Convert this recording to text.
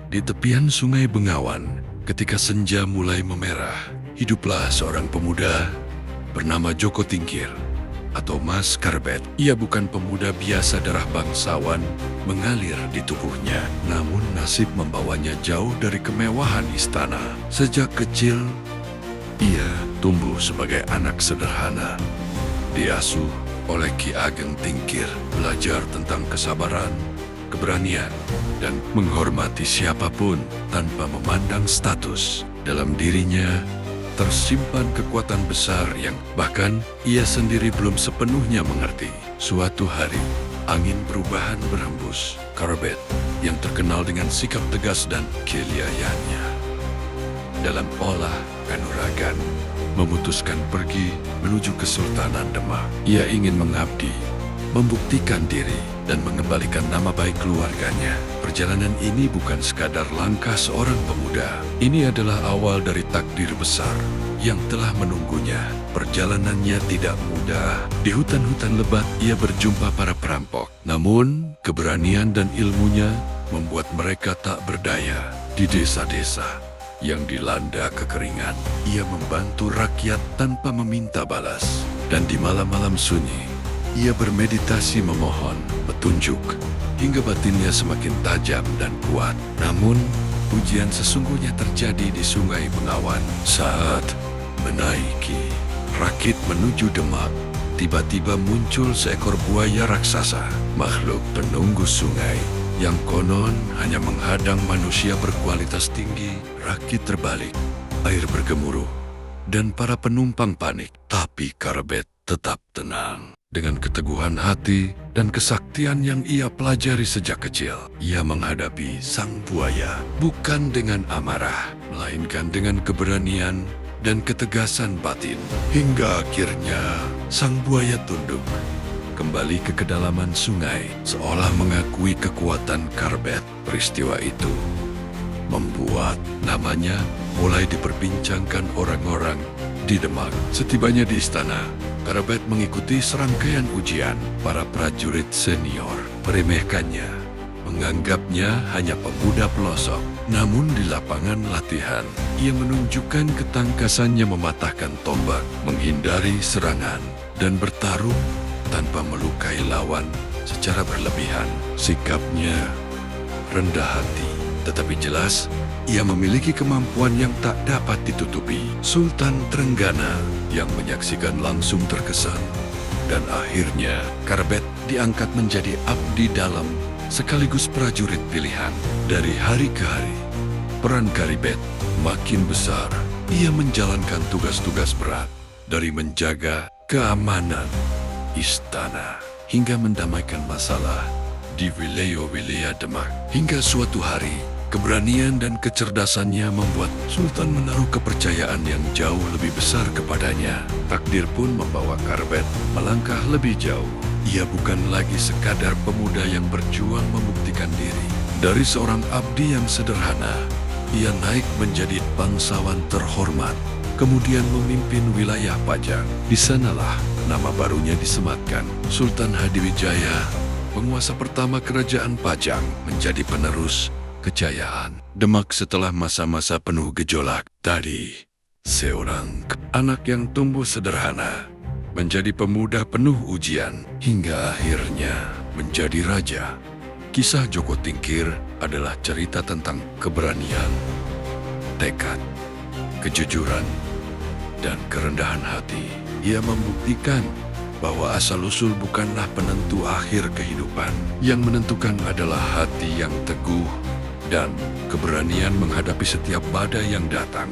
Di tepian Sungai Bengawan, ketika senja mulai memerah, hiduplah seorang pemuda bernama Joko Tingkir atau Mas Karbet. Ia bukan pemuda biasa, darah bangsawan mengalir di tubuhnya. Namun nasib membawanya jauh dari kemewahan istana. Sejak kecil, ia tumbuh sebagai anak sederhana. Diasuh oleh Ki Ageng Tingkir, belajar tentang kesabaran, keberanian, dan menghormati siapapun tanpa memandang status. Dalam dirinya tersimpan kekuatan besar yang bahkan ia sendiri belum sepenuhnya mengerti. Suatu hari, angin perubahan berhembus. Karbet, yang terkenal dengan sikap tegas dan kelihayannya dalam olah kanuragan, memutuskan pergi menuju Kesultanan Demak. Ia ingin mengabdi, membuktikan diri, dan mengembalikan nama baik keluarganya. Perjalanan ini bukan sekadar langkah seorang pemuda. Ini adalah awal dari takdir besar yang telah menunggunya. Perjalanannya tidak mudah. Di hutan-hutan lebat ia berjumpa para perampok. Namun, keberanian dan ilmunya membuat mereka tak berdaya. Di desa-desa yang dilanda kekeringan, ia membantu rakyat tanpa meminta balas. Dan di malam-malam sunyi, ia bermeditasi memohon petunjuk hingga batinnya semakin tajam dan kuat. Namun, ujian sesungguhnya terjadi di Sungai Bengawan. Saat menaiki rakit menuju Demak, tiba-tiba muncul seekor buaya raksasa, makhluk penunggu sungai yang konon hanya menghadang manusia berkualitas tinggi. Rakit terbalik, air bergemuruh, dan para penumpang panik. Tapi Karbet tetap tenang. Dengan keteguhan hati dan kesaktian yang ia pelajari sejak kecil, ia menghadapi sang buaya bukan dengan amarah, melainkan dengan keberanian dan ketegasan batin. Hingga akhirnya sang buaya tunduk, kembali ke kedalaman sungai, seolah mengakui kekuatan Karbet. Peristiwa itu membuat namanya mulai diperbincangkan orang-orang di Demak. Setibanya di istana, Karbet mengikuti serangkaian ujian. Para prajurit senior meremehkannya, menganggapnya hanya pemuda pelosok. Namun di lapangan latihan, ia menunjukkan ketangkasannya mematahkan tombak, menghindari serangan, dan bertarung tanpa melukai lawan secara berlebihan. Sikapnya rendah hati, tetapi jelas ia memiliki kemampuan yang tak dapat ditutupi. Sultan Trenggana yang menyaksikan langsung terkesan. Dan akhirnya, Karbet diangkat menjadi abdi dalam sekaligus prajurit pilihan. Dari hari ke hari, peran Karbet makin besar. Ia menjalankan tugas-tugas berat, dari menjaga keamanan istana hingga mendamaikan masalah di wilayah-wilayah Demak. Hingga suatu hari, keberanian dan kecerdasannya membuat Sultan menaruh kepercayaan yang jauh lebih besar kepadanya. Takdir pun membawa Karbet melangkah lebih jauh. Ia bukan lagi sekadar pemuda yang berjuang membuktikan diri. Dari seorang abdi yang sederhana, ia naik menjadi bangsawan terhormat, kemudian memimpin wilayah Pajang. Di sanalah nama barunya disematkan. Sultan Hadiwijaya, penguasa pertama kerajaan Pajang, menjadi penerus kejayaan Demak setelah masa-masa penuh gejolak. Tadi, seorang anak yang tumbuh sederhana menjadi pemuda penuh ujian hingga akhirnya menjadi raja. Kisah Joko Tingkir adalah cerita tentang keberanian, tekad, kejujuran, dan kerendahan hati. Ia membuktikan bahwa asal-usul bukanlah penentu akhir kehidupan. Yang menentukan adalah hati yang teguh dan keberanian menghadapi setiap badai yang datang.